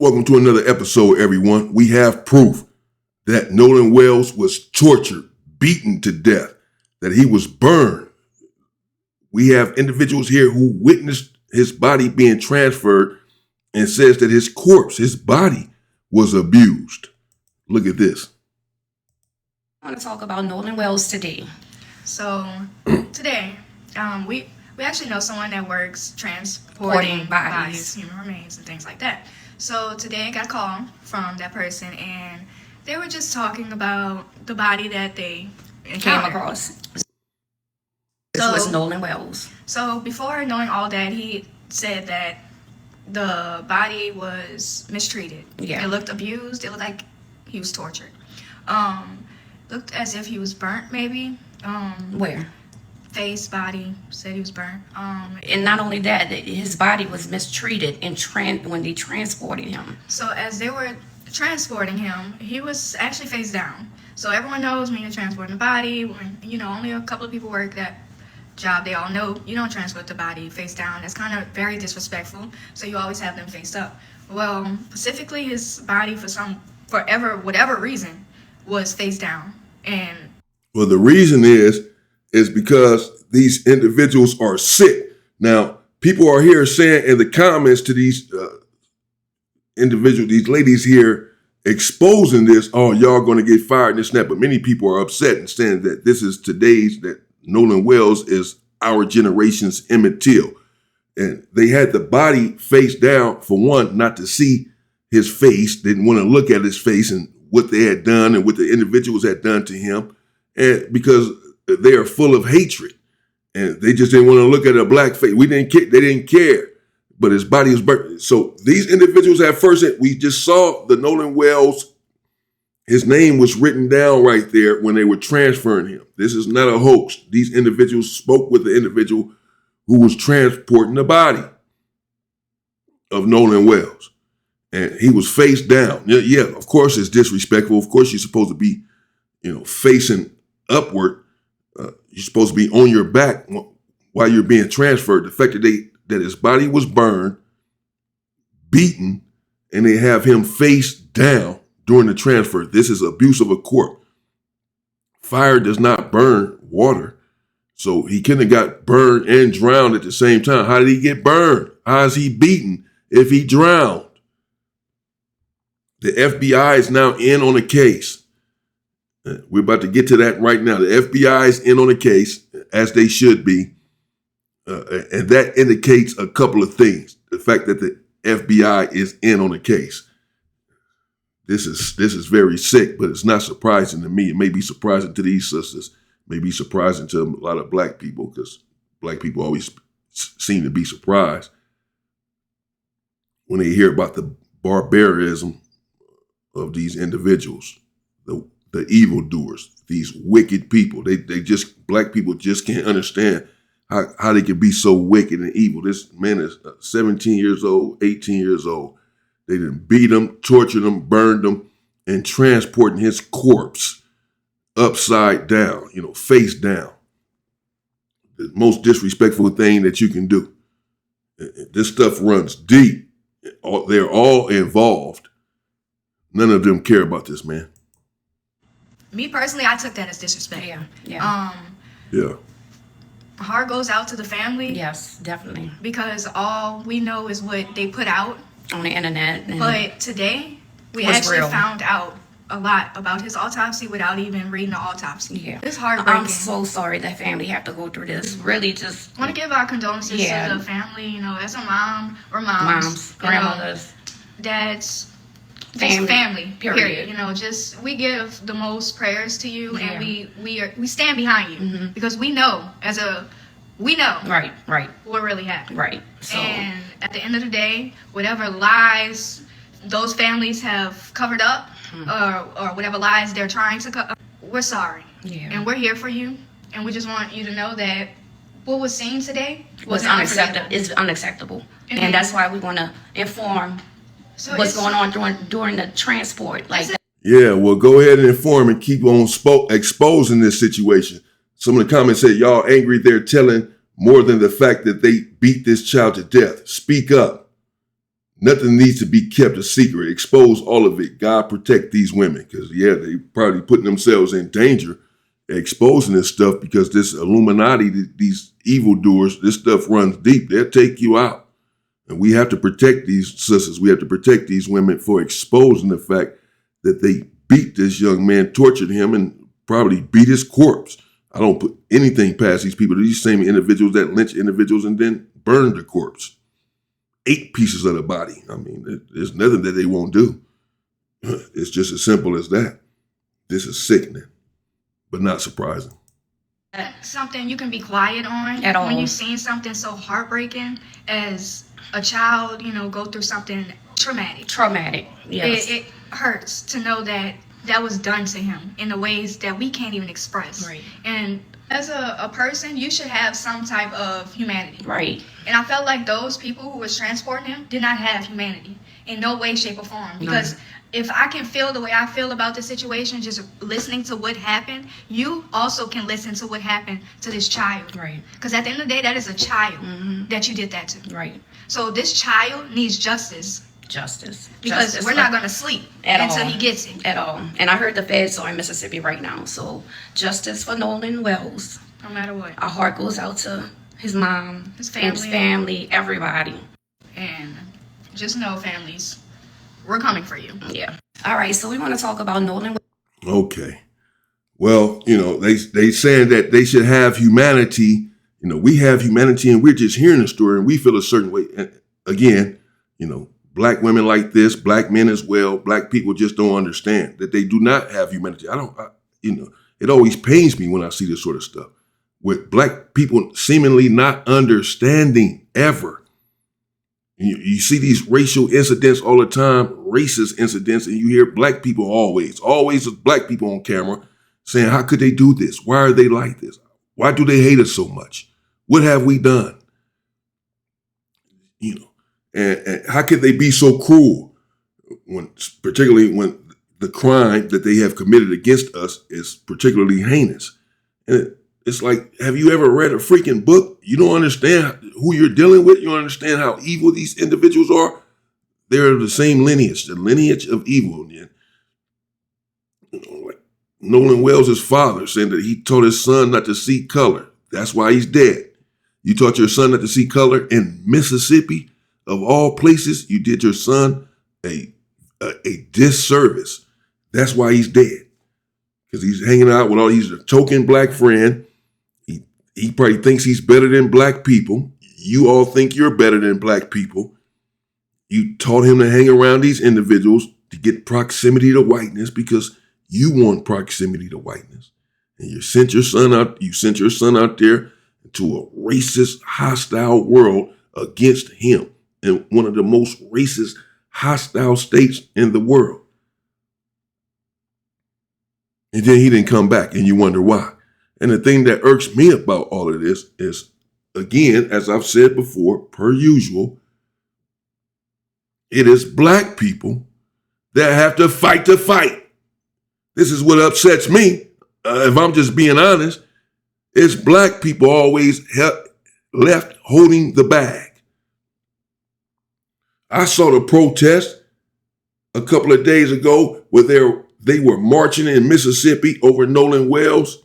Welcome to another episode, everyone. We have proof that Nolan Wells was tortured, beaten to death, that he was burned. We have individuals here who witnessed his body being transferred and says that his corpse, his body, was abused. Look at this. I want to talk about Nolan Wells today. So today, we actually know someone that works transporting bodies, human remains, and things like that. So today I got a call from that person, and they were just talking about the body that they Came across. This was Nolan Wells. So before knowing all that, he said that the body was mistreated. Yeah. It looked abused. It looked like he was tortured. Looked as if he was burnt, maybe. Where? Face, body, said he was burnt. And not only that, his body was mistreated when they transported him. So as they were transporting him, he was actually face down. So everyone knows when you're transporting a body, when only a couple of people work that job, they all know you don't transport the body face down. That's kind of very disrespectful. So you always have them face up. Well, specifically his body whatever reason was face down. And well, the reason is because these individuals are sick. Now, people are here saying in the comments to these individuals, these ladies here, exposing this, oh, y'all going to get fired and this and that. But many people are upset and saying that this is that Nolan Wells is our generation's Emmett Till. And they had the body face down, for one, not to see his face, didn't want to look at his face and what they had done and what the individuals had done to him. And because they are full of hatred, and they just didn't want to look at a black face. They didn't care, but his body was burnt. So these individuals at first, we just saw the Nolan Wells, his name was written down right there when they were transferring him. This is not a hoax. These individuals spoke with the individual who was transporting the body of Nolan Wells, and he was face down. Yeah, of course it's disrespectful. Of course you're supposed to be, facing upward. You're supposed to be on your back while you're being transferred. The fact that his body was burned, beaten, and they have him face down during the transfer. This is abuse of a corpse. Fire does not burn water. So he couldn't have got burned and drowned at the same time. How did he get burned? How is he beaten if he drowned? The FBI is now in on the case. We're about to get to that right now. The FBI is in on the case, as they should be. And that indicates a couple of things. The fact that the FBI is in on the case. This is very sick, but it's not surprising to me. It may be surprising to these sisters. It may be surprising to a lot of black people, because black people always seem to be surprised when they hear about the barbarism of these individuals. The evildoers, these wicked people. Black people just can't understand how they can be so wicked and evil. This man is 17 years old, 18 years old. They done beat him, tortured him, burned him, and transporting his corpse upside down, face down. The most disrespectful thing that you can do. This stuff runs deep. They're all involved. None of them care about this, man. me personally, I took that as disrespect. Yeah. Yeah. Heart goes out to the family. Yes, definitely. Because all we know is what they put out On the internet. But today, we actually found out a lot about his autopsy without even reading the autopsy. Yeah. It's heartbreaking. I'm so sorry that family have to go through this. Really just... I want to give our condolences to the family, as a mom or moms. Grandmothers. Dads. Family, period. We give the most prayers to you, Yeah. and we stand behind you because we know Right. what really happened. Right. So, And at the end of the day, whatever lies those families have covered up, or whatever lies they're trying to cover, we're sorry. Yeah. And we're here for you, and we just want you to know that what was seen today was unacceptable. It's unacceptable. And that's why we want to inform what's going on during the transport. Yeah, well, go ahead and inform and keep on exposing this situation. Some of the comments said, y'all angry they're telling more than the fact that they beat this child to death. Speak up. Nothing needs to be kept a secret. Expose all of it. God protect these women, because they probably putting themselves in danger exposing this stuff, because this Illuminati, these evildoers, this stuff runs deep. They'll take you out. And we have to protect these sisters. We have to protect these women for exposing the fact that they beat this young man, tortured him, and probably beat his corpse. I don't put anything past these people. These same individuals that lynch individuals and then burn the corpse. 8 pieces of the body. I mean, there's nothing that they won't do. It's just as simple as that. This is sickening, but not surprising. Something you can be quiet on At all. when you've seen something so heartbreaking as a child, go through something traumatic. Traumatic, yes. It hurts to know that was done to him in the ways that we can't even express. Right. And as a person, you should have some type of humanity. Right. And I felt like those people who was transporting him did not have humanity in no way, shape, or form. Because if I can feel the way I feel about the situation, just listening to what happened, you also can listen to what happened to this child. Right. Because at the end of the day, that is a child that you did that to. Right. So this child needs justice. Justice. Because Justice we're not going to sleep until he gets it. At all. And I heard the feds are in Mississippi right now. So justice for Nolan Wells. No matter what. Our heart goes out to his mom, His family, everybody. And just know, families, we're coming for you. Yeah. All right. So we want to talk about Nolan. Okay. Well, they saying that they should have humanity. We have humanity, and we're just hearing the story and we feel a certain way. And again, black women like this, black men as well, black people just don't understand that they do not have humanity. It always pains me when I see this sort of stuff with black people seemingly not understanding ever. You see these racial incidents all the time, racist incidents, and you hear black people always black people on camera saying, how could they do this? Why are they like this? Why do they hate us so much? What have we done? And how could they be so cruel, particularly when the crime that they have committed against us is particularly heinous? And it's like, have you ever read a freaking book? You don't understand who you're dealing with. You don't understand how evil these individuals are. They're the same lineage, the lineage of evil. Like Nolan Wells' father saying that he taught his son not to see color. That's why he's dead. You taught your son not to see color in Mississippi. Of all places, you did your son a disservice. That's why he's dead. Because he's hanging out with all these token black friend. He probably thinks he's better than black people. You all think you're better than black people. You taught him to hang around these individuals to get proximity to whiteness because you want proximity to whiteness. And you sent your son out there to a racist, hostile world against him in one of the most racist, hostile states in the world. And then he didn't come back, and you wonder why. And the thing that irks me about all of this is, again, as I've said before, per usual, it is black people that have to fight the fight. This is what upsets me. If I'm just being honest, it's black people always left holding the bag. I saw the protest a couple of days ago where they were marching in Mississippi over Nolan Wells.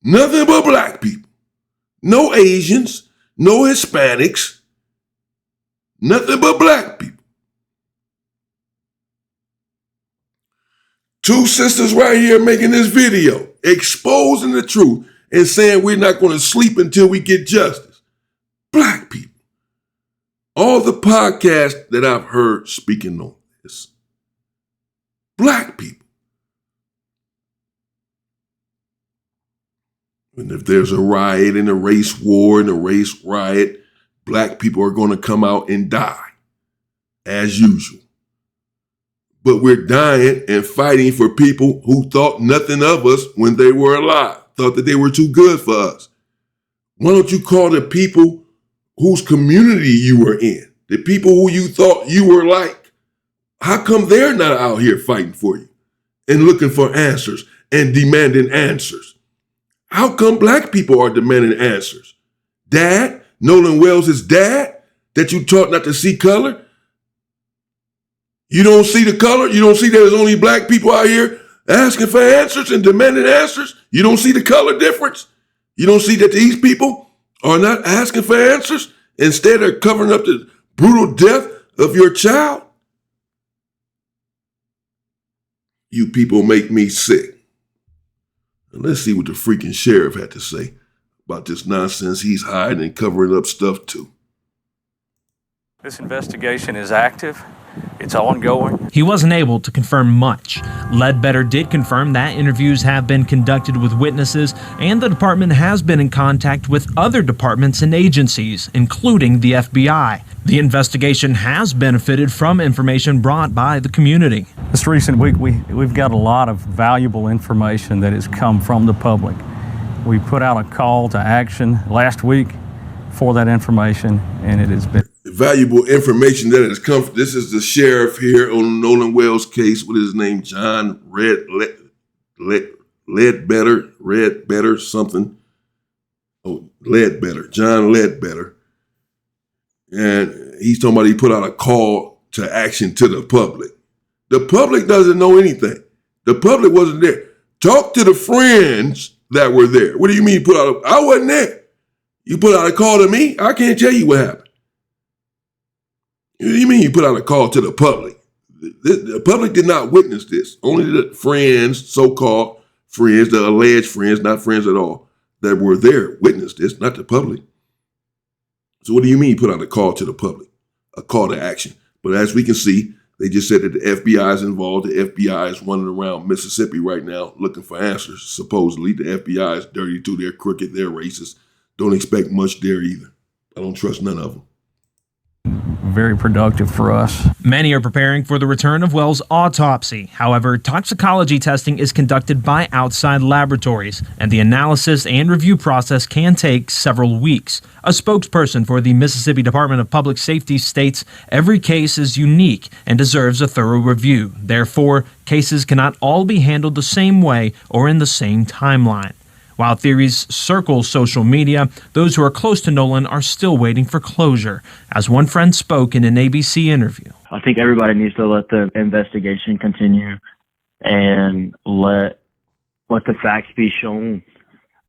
Nothing but black people. No Asians, no Hispanics, nothing but black people. 2 sisters right here making this video, exposing the truth and saying we're not going to sleep until we get justice. Black people. All the podcasts that I've heard speaking on this, black people. And if there's a riot and a race war and a race riot, black people are going to come out and die, as usual. But we're dying and fighting for people who thought nothing of us when they were alive, thought that they were too good for us. Why don't you call the people whose community you were in, the people who you thought you were like? How come they're not out here fighting for you and looking for answers and demanding answers? How come black people are demanding answers? Dad, Nolan Wells' dad, that you taught not to see color? You don't see the color? You don't see that there's only black people out here asking for answers and demanding answers? You don't see the color difference? You don't see that these people are not asking for answers? Instead, they're covering up the brutal death of your child? You people make me sick. And let's see what the freaking sheriff had to say about this nonsense he's hiding and covering up stuff too. This investigation is active. It's ongoing. He wasn't able to confirm much. Ledbetter did confirm that interviews have been conducted with witnesses, and the department has been in contact with other departments and agencies, including the FBI. The investigation has benefited from information brought by the community. This recent week, we've got a lot of valuable information that has come from the public. We put out a call to action last week for that information, and it has been valuable information that has come. This is the sheriff here on Nolan Wells case. What is his name? John Ledbetter something. Oh, Ledbetter, John Ledbetter. And he's talking about he put out a call to action to the public. The public doesn't know anything. The public wasn't there. Talk to the friends that were there. What do you mean you put out I wasn't there. You put out a call to me? I can't tell you what happened. What do you mean you put out a call to the public? The public did not witness this. Only the friends, so-called friends, the alleged friends, not friends at all, that were there witnessed this, not the public. So what do you mean you put out a call to the public? A call to action. But as we can see, they just said that the FBI is involved. The FBI is running around Mississippi right now looking for answers. Supposedly, the FBI is dirty too. They're crooked. They're racist. Don't expect much there either. I don't trust none of them. very productive for us. Many are preparing for the return of Wells' autopsy. However, toxicology testing is conducted by outside laboratories, and the analysis and review process can take several weeks. A spokesperson for the Mississippi Department of Public Safety states every case is unique and deserves a thorough review. Therefore, cases cannot all be handled the same way or in the same timeline. While theories circle social media, those who are close to Nolan are still waiting for closure, as one friend spoke in an ABC interview. I think everybody needs to let the investigation continue and let the facts be shown.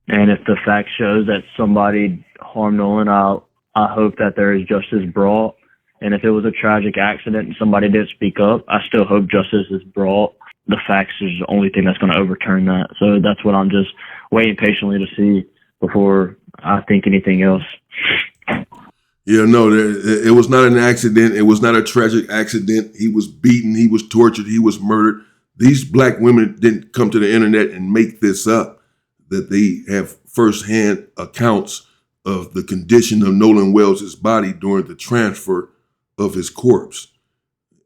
And if the fact shows that somebody harmed Nolan, I hope that there is justice brought. And if it was a tragic accident and somebody didn't speak up, I still hope justice is brought. The facts is the only thing that's going to overturn that. So that's what I'm just waiting patiently to see before I think anything else. Yeah, no, it was not an accident. It was not a tragic accident. He was beaten. He was tortured. He was murdered. These black women didn't come to the internet and make this up, that they have firsthand accounts of the condition of Nolan Wells' body during the transfer of his corpse.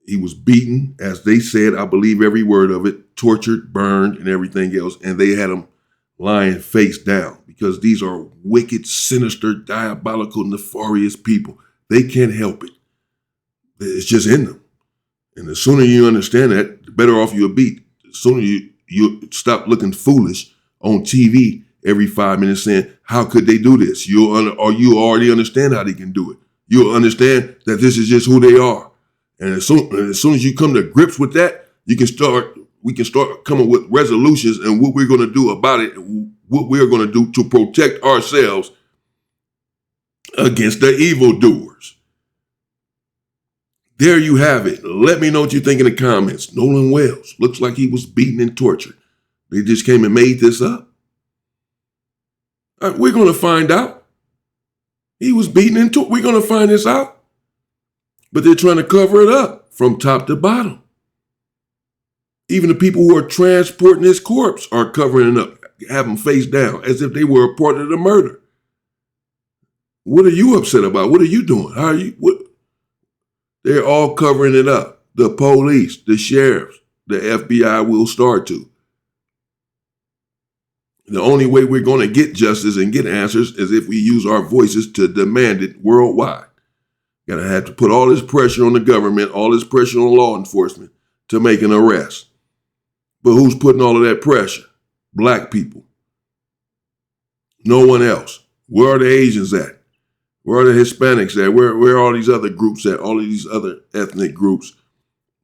He was beaten, as they said, I believe every word of it, tortured, burned, and everything else. And they had him lying face down because these are wicked, sinister, diabolical, nefarious people. They can't help it. It's just in them. And the sooner you understand that, the better off you'll be. The sooner you stop looking foolish on TV every 5 minutes saying, how could they do this? You already understand how they can do it. You'll understand that this is just who they are. And as soon as you come to grips with that, we can start coming with resolutions and what we're going to do about it, and what we're going to do to protect ourselves against the evildoers. There you have it. Let me know what you think in the comments. Nolan Wells looks like he was beaten and tortured. They just came and made this up. All right, we're going to find out. He was beaten and tortured. We're going to find this out. But they're trying to cover it up from top to bottom. Even the people who are transporting his corpse are covering it up, have him face down, as if they were a part of the murder. What are you upset about? What are you doing? How are you? What? They're all covering it up. The police, the sheriffs, the FBI will start to. The only way we're going to get justice and get answers is if we use our voices to demand it worldwide. Gotta have to put all this pressure on the government, all this pressure on law enforcement to make an arrest. But who's putting all of that pressure? Black people. No one else. Where are the Asians at? Where are the Hispanics at? Where are all these other groups at? All of these other ethnic groups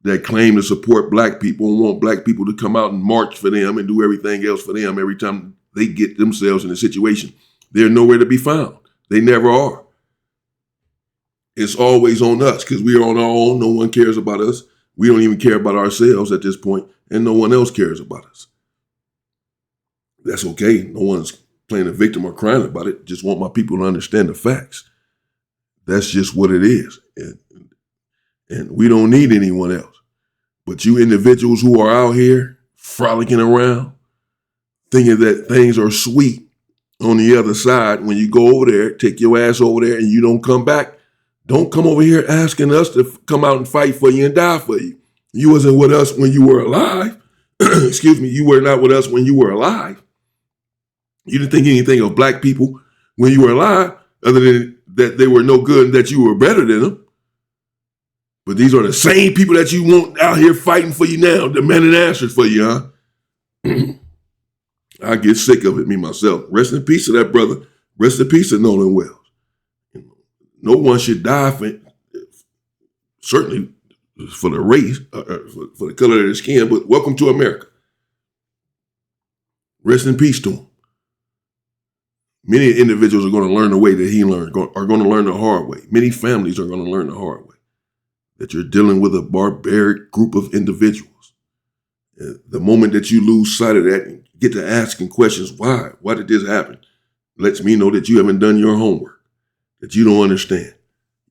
that claim to support black people and want black people to come out and march for them and do everything else for them every time they get themselves in a situation. They're nowhere to be found. They never are. It's always on us because we are on our own. No one cares about us. We don't even care about ourselves at this point, and no one else cares about us. That's okay. No one's playing a victim or crying about it. Just want my people to understand the facts. That's just what it is. And we don't need anyone else. But you individuals who are out here frolicking around, thinking that things are sweet on the other side, when you go over there, take your ass over there and you don't come back, don't come over here asking us to come out and fight for you and die for you. You wasn't with us when you were alive. Excuse me, you were not with us when you were alive. You didn't think anything of black people when you were alive, other than that they were no good and that you were better than them. But these are the same people that you want out here fighting for you now, demanding answers for you, huh? I get sick of it, me myself. Rest in peace to that brother. Rest in peace to Nolan Wells. No one should die for, certainly for the race, for the color of their skin, but welcome to America. Rest in peace to him. Many individuals are going to learn the way that he learned, are going to learn the hard way. Many families are going to learn the hard way. That you're dealing with a barbaric group of individuals. The moment that you lose sight of that and get to asking questions, why? Why did this happen? Lets me know that you haven't done your homework, that you don't understand.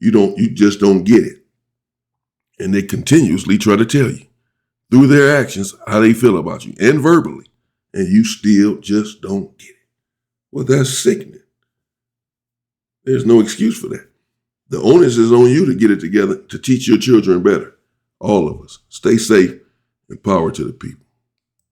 You just don't get it. And they continuously try to tell you through their actions how they feel about you and verbally, and you still just don't get it. Well, that's sickening. There's no excuse for that. The onus is on you to get it together to teach your children better. All of us. Stay safe and power to the people.